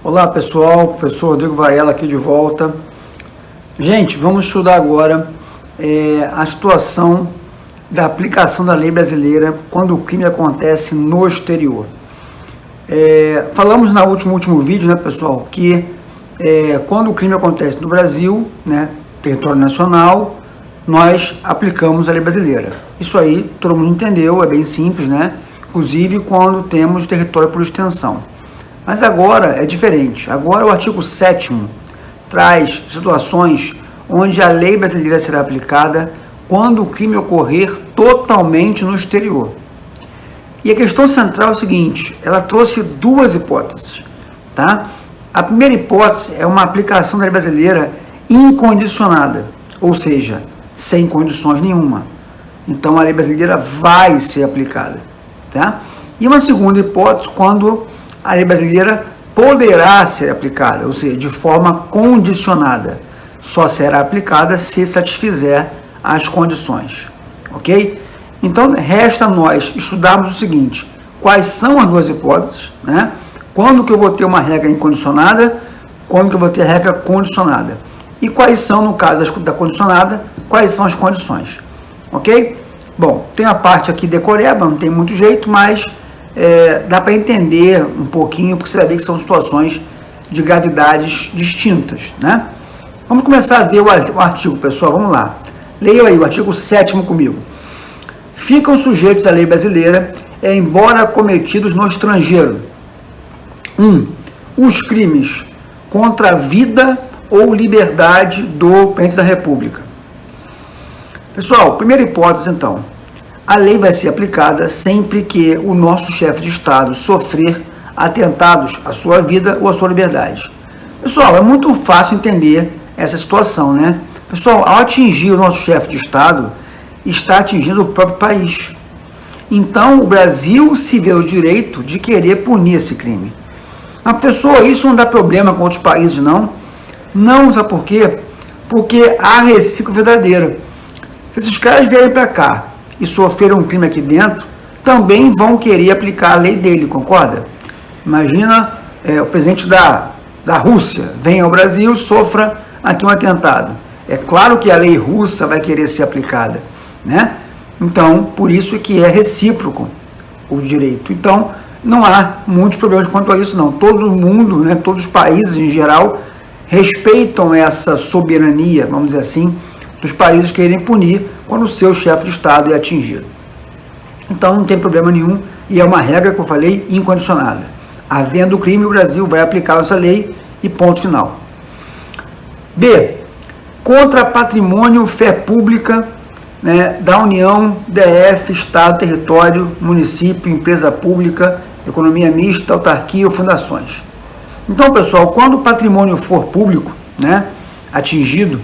Olá pessoal, professor Rodrigo Varela aqui de volta. Gente, vamos estudar agora a situação da aplicação da lei brasileira quando o crime acontece no exterior. Falamos no último vídeo, né, pessoal, que quando o crime acontece no Brasil, né, território nacional, nós aplicamos a lei brasileira. Isso aí todo mundo entendeu, é bem simples, né? Inclusive quando temos território por extensão. Mas agora é diferente. Agora o artigo 7º traz situações onde a lei brasileira será aplicada quando o crime ocorrer totalmente no exterior. E a questão central é o seguinte, ela trouxe duas hipóteses, tá? A primeira hipótese é uma aplicação da lei brasileira incondicionada, ou seja, sem condições nenhuma. Então a lei brasileira vai ser aplicada, tá? E uma segunda hipótese, quando a lei brasileira poderá ser aplicada, ou seja, de forma condicionada. Só será aplicada se satisfizer as condições, ok? Então, resta nós estudarmos o seguinte, quais são as duas hipóteses, né? Quando que eu vou ter uma regra incondicionada, quando que eu vou ter a regra condicionada. E quais são, no caso da condicionada, quais são as condições, ok? Bom, tem a parte aqui decoreba, não tem muito jeito, mas dá para entender um pouquinho, porque você vai ver que são situações de gravidades distintas, né? Vamos começar a ver o artigo, pessoal, vamos lá. Leia aí o artigo 7º comigo. Ficam sujeitos à lei brasileira, embora cometidos no estrangeiro. 1. Os crimes contra a vida ou liberdade do presidente da República. Pessoal, primeira hipótese, então. A lei vai ser aplicada sempre que o nosso chefe de Estado sofrer atentados à sua vida ou à sua liberdade. Pessoal, é muito fácil entender essa situação, né? Pessoal, ao atingir o nosso chefe de Estado, está atingindo o próprio país. Então, o Brasil se vê o direito de querer punir esse crime. Mas, pessoal, isso não dá problema com outros países, não? Não, sabe por quê? Porque há recíproca verdadeira. Se esses caras vierem para cá e sofreram um crime aqui dentro, também vão querer aplicar a lei dele, concorda? Imagina o presidente da Rússia vem ao Brasil, sofra aqui um atentado. É claro que a lei russa vai querer ser aplicada, né? Então, por isso que é recíproco o direito. Então, não há muitos problemas quanto a isso, não. Todo mundo, né, todos os países em geral, respeitam essa soberania, vamos dizer assim, dos países querem punir quando o seu chefe de Estado é atingido. Então não tem problema nenhum e é uma regra que eu falei incondicionada. Havendo crime, o Brasil vai aplicar essa lei e ponto final. B. Contra patrimônio, fé pública, né, da União, DF, Estado, território, município, empresa pública, economia mista, autarquia ou fundações. Então, pessoal, quando o patrimônio for público, né, atingido,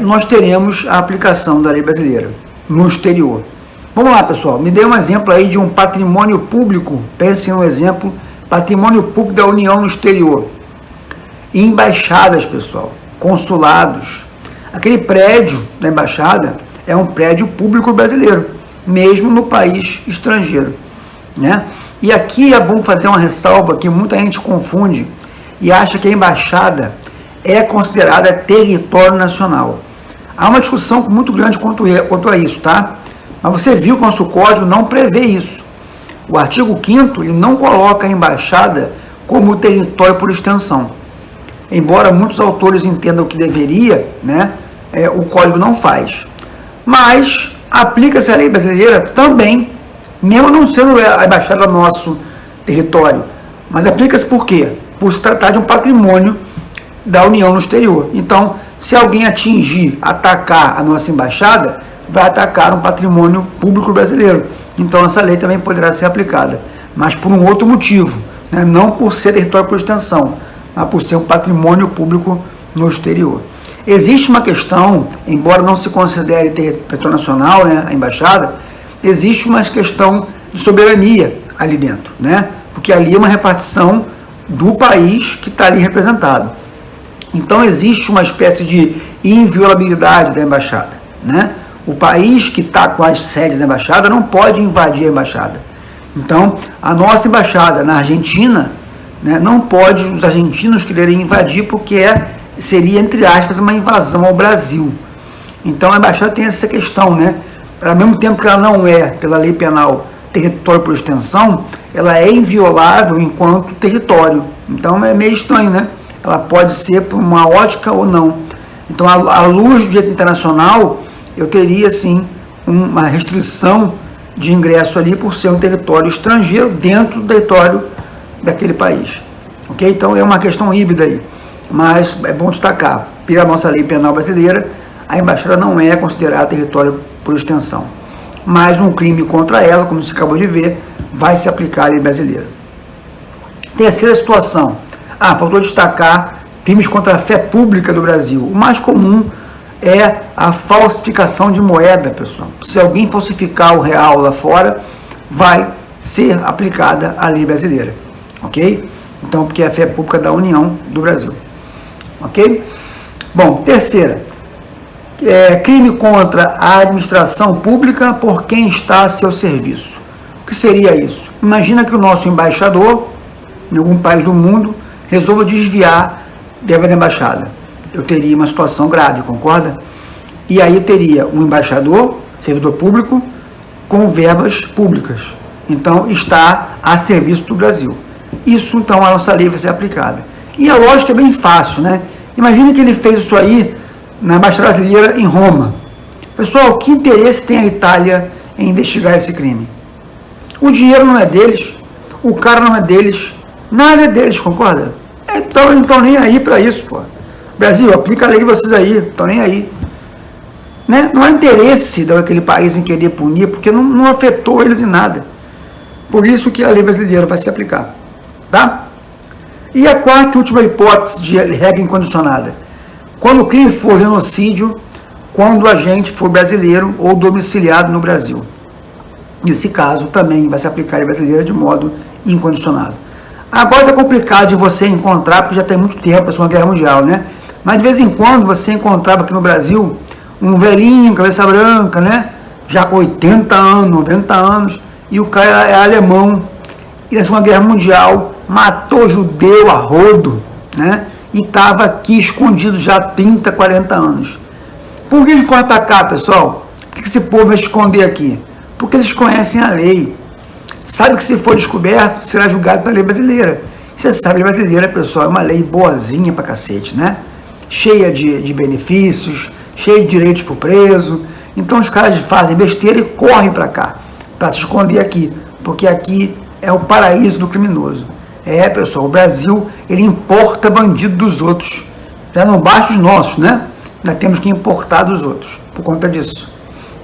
nós teremos a aplicação da lei brasileira no exterior. Vamos lá, pessoal, me dê um exemplo aí de um patrimônio público, pense em um exemplo, patrimônio público da União no exterior. Embaixadas, pessoal, consulados. Aquele prédio da embaixada é um prédio público brasileiro, mesmo no país estrangeiro, né? E aqui é bom fazer uma ressalva que muita gente confunde e acha que a embaixada é considerada território nacional. Há uma discussão muito grande quanto a isso, tá? Mas você viu que o nosso código não prevê isso. O artigo 5º, ele não coloca a embaixada como território por extensão. Embora muitos autores entendam que deveria, né, o código não faz. Mas aplica-se a lei brasileira também, mesmo não sendo a embaixada do nosso território. Mas aplica-se por quê? Por se tratar de um patrimônio da União no exterior. Então, se alguém atacar a nossa embaixada, vai atacar um patrimônio público brasileiro. Então, essa lei também poderá ser aplicada, mas por um outro motivo, né? Não por ser território por extensão, mas por ser um patrimônio público no exterior. Existe uma questão, embora não se considere território nacional, né, a embaixada, existe uma questão de soberania ali dentro, né? Porque ali é uma repartição do país que está ali representado. Então, existe uma espécie de inviolabilidade da embaixada, né? O país que está com as sedes da embaixada não pode invadir a embaixada. Então, a nossa embaixada na Argentina, né? Não pode os argentinos quererem invadir, porque seria, entre aspas, uma invasão ao Brasil. Então a embaixada tem essa questão, né? Ao mesmo tempo que ela não é, pela lei penal, território por extensão, ela é inviolável enquanto território. Então é meio estranho, né? Ela pode ser por uma ótica ou não. Então, à luz do direito internacional, eu teria, sim, uma restrição de ingresso ali por ser um território estrangeiro dentro do território daquele país. Ok? Então, é uma questão híbrida aí. Mas é bom destacar, pela nossa lei penal brasileira, a embaixada não é considerada território por extensão. Mas um crime contra ela, como você acabou de ver, vai se aplicar a lei brasileira. Terceira situação. Faltou destacar crimes contra a fé pública do Brasil. O mais comum é a falsificação de moeda, pessoal. Se alguém falsificar o real lá fora, vai ser aplicada a lei brasileira. Ok? Então, porque é a fé pública da União do Brasil. Ok? Bom, terceira. Crime contra a administração pública por quem está a seu serviço. O que seria isso? Imagina que o nosso embaixador, em algum país do mundo, resolva desviar verba da embaixada. Eu teria uma situação grave, concorda? E aí eu teria um embaixador, servidor público, com verbas públicas. Então, está a serviço do Brasil. Isso, então, a nossa lei vai ser aplicada. E a lógica é bem fácil, né? Imagine que ele fez isso aí na Embaixada Brasileira em Roma. Pessoal, que interesse tem a Itália em investigar esse crime? O dinheiro não é deles, o cara não é deles, nada é deles, concorda? Então, não estão nem aí para isso, pô. Brasil, aplica a lei de vocês aí, estão nem aí. Né? Não há interesse daquele país em querer punir, porque não afetou eles em nada. Por isso que a lei brasileira vai se aplicar. Tá? E a quarta e última hipótese de regra incondicionada. Quando o crime for genocídio, quando o agente for brasileiro ou domiciliado no Brasil. Nesse caso, também vai se aplicar a lei brasileira de modo incondicionado. Agora está complicado de você encontrar, porque já tem muito tempo a Segunda Guerra Mundial, né? Mas de vez em quando você encontrava aqui no Brasil um velhinho, cabeça branca, né? Já com 80 anos, 90 anos, e o cara é alemão. E na Segunda Guerra Mundial matou judeu a rodo, né? E estava aqui escondido já há 30, 40 anos. Por que eles foram atacar, pessoal? Por que esse povo vai esconder aqui? Porque eles conhecem a lei. Sabe que se for descoberto, será julgado pela lei brasileira. Você sabe, a lei brasileira, pessoal, é uma lei boazinha pra cacete, né? Cheia de benefícios, cheia de direitos pro preso. Então os caras fazem besteira e correm pra cá, pra se esconder aqui. Porque aqui é o paraíso do criminoso. Pessoal, o Brasil, ele importa bandido dos outros. Já não basta os nossos, né? Ainda temos que importar dos outros, por conta disso.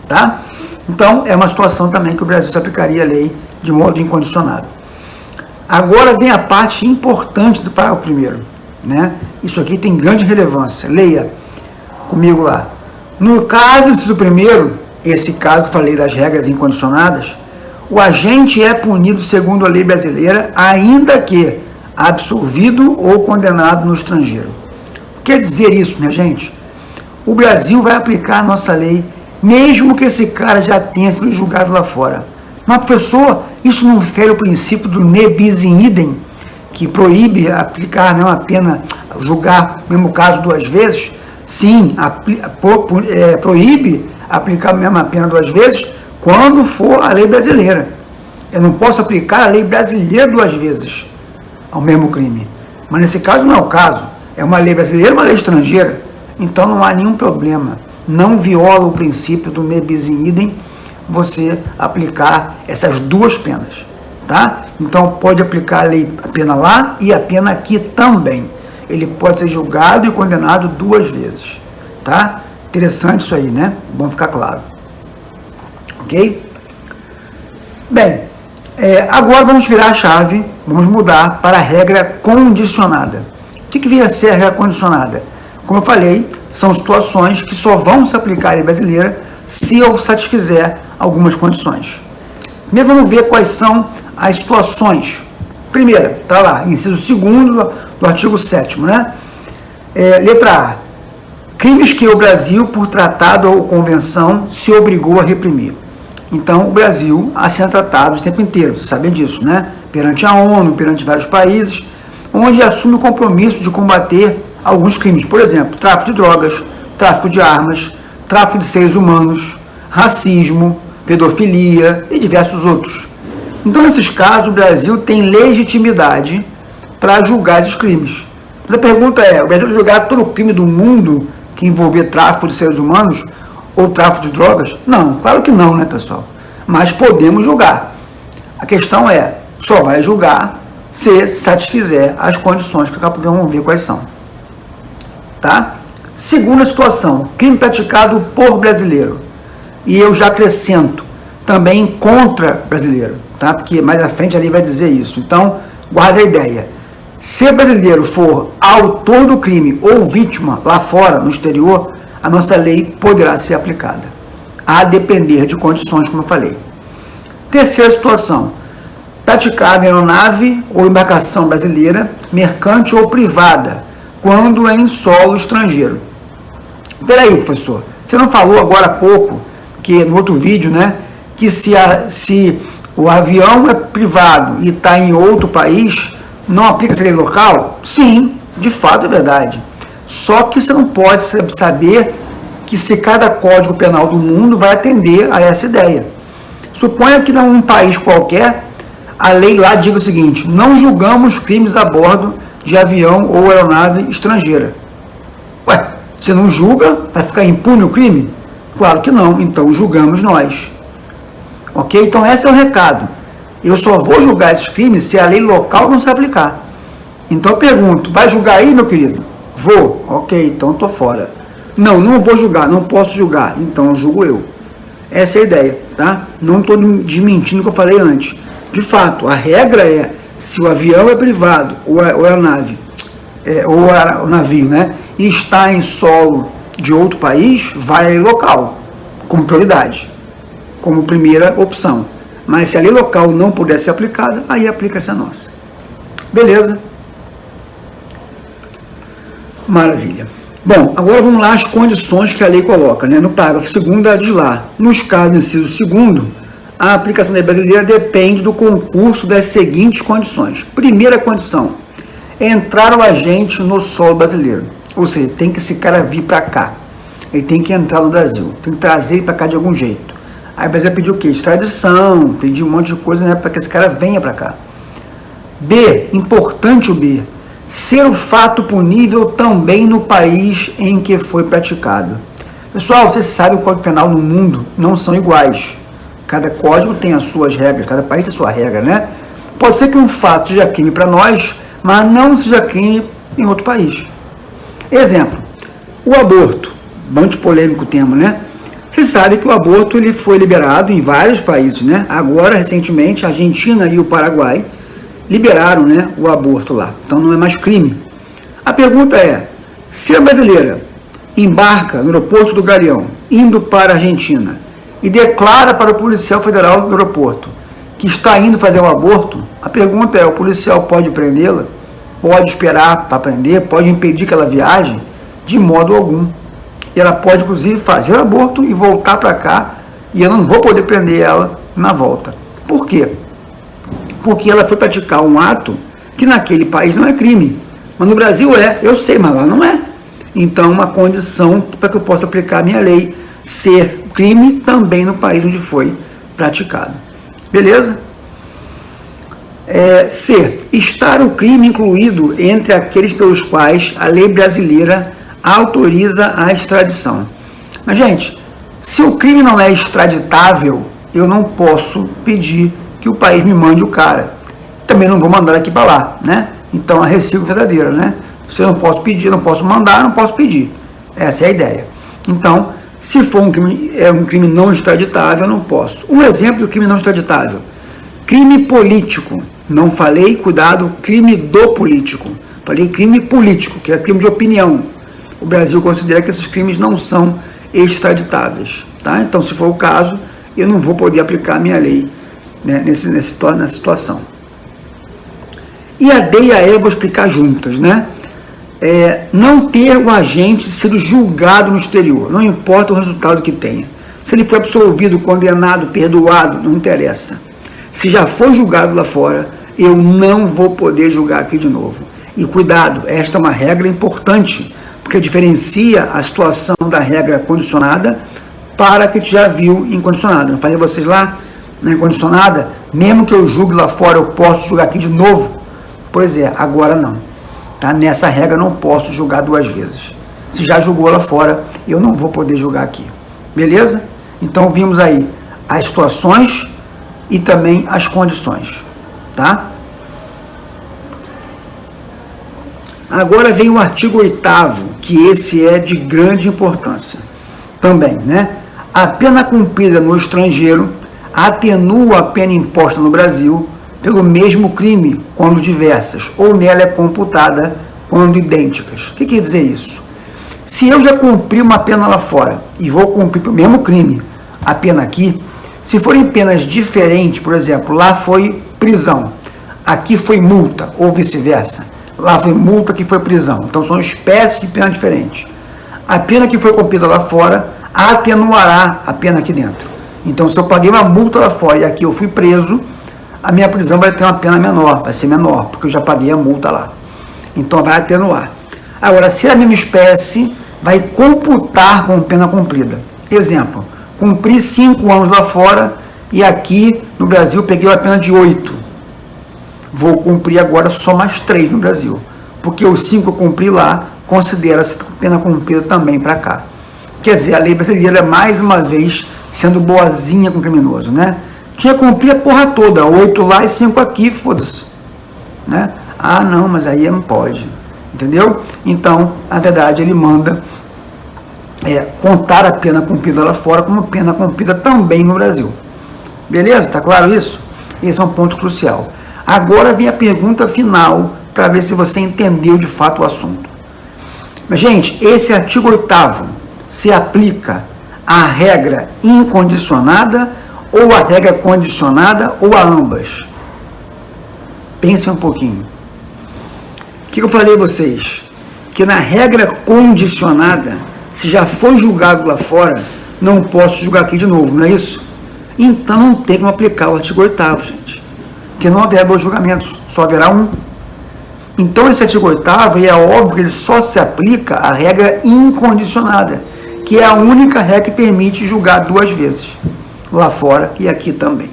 Tá? Então, é uma situação também que o Brasil se aplicaria a lei de modo incondicionado. Agora vem a parte importante do parágrafo primeiro, né? Isso aqui tem grande relevância. Leia comigo lá. No caso do inciso primeiro, esse caso que eu falei das regras incondicionadas, o agente é punido segundo a lei brasileira, ainda que absolvido ou condenado no estrangeiro. Quer dizer isso, minha gente? O Brasil vai aplicar a nossa lei, mesmo que esse cara já tenha sido julgado lá fora. Mas, professor, isso não fere o princípio do ne bis in idem, que proíbe aplicar a mesma pena, julgar o mesmo caso duas vezes? Sim, proíbe aplicar a mesma pena duas vezes quando for a lei brasileira. Eu não posso aplicar a lei brasileira duas vezes ao mesmo crime. Mas nesse caso não é o caso. É uma lei brasileira e uma lei estrangeira. Então não há nenhum problema. Não viola o princípio do ne bis in idem você aplicar essas duas penas, tá? Então pode aplicar a pena lá e a pena aqui também. Ele pode ser julgado e condenado duas vezes, tá? Interessante isso aí, né? Bom ficar claro. Ok? Bem, agora vamos virar a chave, vamos mudar para a regra condicionada. O que viria a ser a regra condicionada? Como eu falei, são situações que só vão se aplicar à lei brasileira se eu satisfizer algumas condições. Primeiro vamos ver quais são as situações. Primeira, está lá, inciso 2º do artigo 7º, né? Letra A. Crimes que o Brasil, por tratado ou convenção, se obrigou a reprimir. Então, o Brasil assina tratados o tempo inteiro, vocês sabem disso, né? Perante a ONU, perante vários países. onde assume o compromisso de combater alguns crimes, por exemplo, tráfico de drogas, tráfico de armas, tráfico de seres humanos, racismo, pedofilia e diversos outros. Então, nesses casos, o Brasil tem legitimidade para julgar esses crimes. Mas a pergunta é, o Brasil vai julgar todo o crime do mundo que envolver tráfico de seres humanos ou tráfico de drogas? Não, claro que não, né, pessoal? Mas podemos julgar. A questão é, só vai julgar se satisfizer as condições que daqui a pouco vamos ver quais são. Tá? Segunda situação, crime praticado por brasileiro. E eu já acrescento, também contra brasileiro, tá? Porque mais à frente ali vai dizer isso. Então, guarda a ideia. Se o brasileiro for autor do crime ou vítima lá fora, no exterior, a nossa lei poderá ser aplicada, a depender de condições, como eu falei. Terceira situação, praticada em aeronave ou embarcação brasileira, mercante ou privada, quando é em solo estrangeiro. Peraí, professor, você não falou agora há pouco, que no outro vídeo, né, que se o avião é privado e está em outro país, não aplica essa lei local? Sim, de fato é verdade. Só que você não pode saber que se cada código penal do mundo vai atender a essa ideia. Suponha que num país qualquer, a lei lá diga o seguinte: não julgamos crimes a bordo de avião ou aeronave estrangeira. Ué, você não julga? Vai ficar impune o crime? Claro que não, então julgamos nós. Ok? Então esse é o recado. Eu só vou julgar esses crimes se a lei local não se aplicar. Então eu pergunto, vai julgar aí, meu querido? Vou. Ok, então estou fora. Não, não vou julgar, não posso julgar, então eu julgo eu. Essa é a ideia, tá? Não estou desmentindo o que eu falei antes. De fato, a regra é, se o avião é privado, ou a aeronave, ou o navio, né, e está em solo de outro país, vai à lei local, como prioridade, como primeira opção. Mas se a lei local não puder ser aplicada, aí aplica-se a nossa. Beleza? Maravilha. Bom, agora vamos lá as condições que a lei coloca, né? No parágrafo 2º, ela diz lá, nos casos do inciso 2º, a aplicação da lei brasileira depende do concurso das seguintes condições. Primeira condição, entrar o agente no solo brasileiro. Ou seja, tem que esse cara vir para cá. Ele tem que entrar no Brasil, tem que trazer ele para cá de algum jeito. Aí o Brasil pediu o quê? Extradição, pediu um monte de coisa, né, para que esse cara venha para cá. B, importante o B, ser o fato punível também no país em que foi praticado. Pessoal, vocês sabem que o Código Penal no mundo não são iguais. Cada código tem as suas regras, cada país tem a sua regra, né? Pode ser que um fato seja crime para nós, mas não seja crime em outro país. Exemplo, o aborto, bastante polêmico o tema, né? Você sabe que o aborto ele foi liberado em vários países, né? Agora, recentemente, a Argentina e o Paraguai liberaram, né, o aborto lá. Então não é mais crime. A pergunta é, se a brasileira embarca no aeroporto do Galeão, indo para a Argentina, e declara para o policial federal do aeroporto que está indo fazer um aborto, a pergunta é, o policial pode prendê-la? Pode esperar para prender? Pode impedir que ela viaje? De modo algum. E ela pode, inclusive, fazer o aborto e voltar para cá, e eu não vou poder prender ela na volta. Por quê? Porque ela foi praticar um ato que naquele país não é crime. Mas no Brasil é, eu sei, mas lá não é. Então, uma condição para que eu possa aplicar a minha lei, ser crime também no país onde foi praticado. Beleza? C. Estar o crime incluído entre aqueles pelos quais a lei brasileira autoriza a extradição. Mas, gente, se o crime não é extraditável, eu não posso pedir que o país me mande o cara. Também não vou mandar aqui para lá, né? Então, a recíproca verdadeira, né? Se eu não posso pedir, não posso mandar, não posso pedir. Essa é a ideia. Então, se for um crime não extraditável, eu não posso. Um exemplo do crime não extraditável. Crime político. Não falei, cuidado, crime do político. Falei crime político, que é crime de opinião. O Brasil considera que esses crimes não são extraditáveis. Tá? Então, se for o caso, eu não vou poder aplicar a minha lei, né, nessa situação. E a D e a E eu vou explicar juntas, né? Não ter o agente sido julgado no exterior, não importa o resultado que tenha. Se ele foi absolvido, condenado, perdoado, não interessa. Se já foi julgado lá fora, eu não vou poder julgar aqui de novo. E cuidado, esta é uma regra importante, porque diferencia a situação da regra condicionada para a que a gente já viu em condicionada. Não falei a vocês lá, na incondicionada, mesmo que eu julgue lá fora, eu posso julgar aqui de novo? Pois é, agora não. Tá? Nessa regra eu não posso julgar duas vezes. Se já julgou lá fora, eu não vou poder julgar aqui. Beleza? Então vimos aí as situações e também as condições. Tá? Agora vem o artigo 8º, que esse é de grande importância também, né? A pena cumprida no estrangeiro atenua a pena imposta no Brasil pelo mesmo crime quando diversas, ou nela é computada quando idênticas. O que quer dizer isso? Se eu já cumpri uma pena lá fora e vou cumprir o mesmo crime, a pena aqui, se forem penas diferentes, por exemplo, lá foi prisão, aqui foi multa, ou vice-versa, lá foi multa, aqui foi prisão. Então são espécies de pena diferentes. A pena que foi cumprida lá fora atenuará a pena aqui dentro. Então, se eu paguei uma multa lá fora e aqui eu fui preso, a minha prisão vai ter uma pena menor, vai ser menor, porque eu já paguei a multa lá. Então, vai atenuar. Agora, se é a mesma espécie, vai computar com pena cumprida. Exemplo, cumpri 5 anos lá fora e aqui no Brasil peguei uma pena de 8. Vou cumprir agora só mais 3 no Brasil, porque os 5 eu cumpri lá, considera-se pena cumprida também para cá. Quer dizer, a lei brasileira é mais uma vez sendo boazinha com o criminoso, né? Tinha que cumprir a porra toda, 8 lá e 5 aqui, foda-se, né? Ah, não, mas aí não pode, entendeu? Então, na verdade, ele manda contar a pena cumprida lá fora como pena cumprida também no Brasil. Beleza? Tá claro isso? Esse é um ponto crucial. Agora vem a pergunta final, para ver se você entendeu de fato o assunto. Mas, gente, esse artigo 8º se aplica à regra incondicionada ou à regra condicionada ou a ambas? Pensem um pouquinho. O que eu falei a vocês? Que na regra condicionada, se já foi julgado lá fora, não posso julgar aqui de novo, não é isso? Então não tem como aplicar o artigo 8º, gente. Porque não haverá 2 julgamentos, só haverá um. Então esse artigo 8º, é óbvio que ele só se aplica à regra incondicionada, que é a única regra que permite julgar 2 vezes, lá fora e aqui também.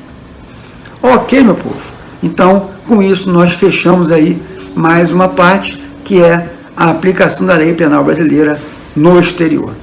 Ok, meu povo? Então, com isso, nós fechamos aí mais uma parte, que é a aplicação da lei penal brasileira no exterior.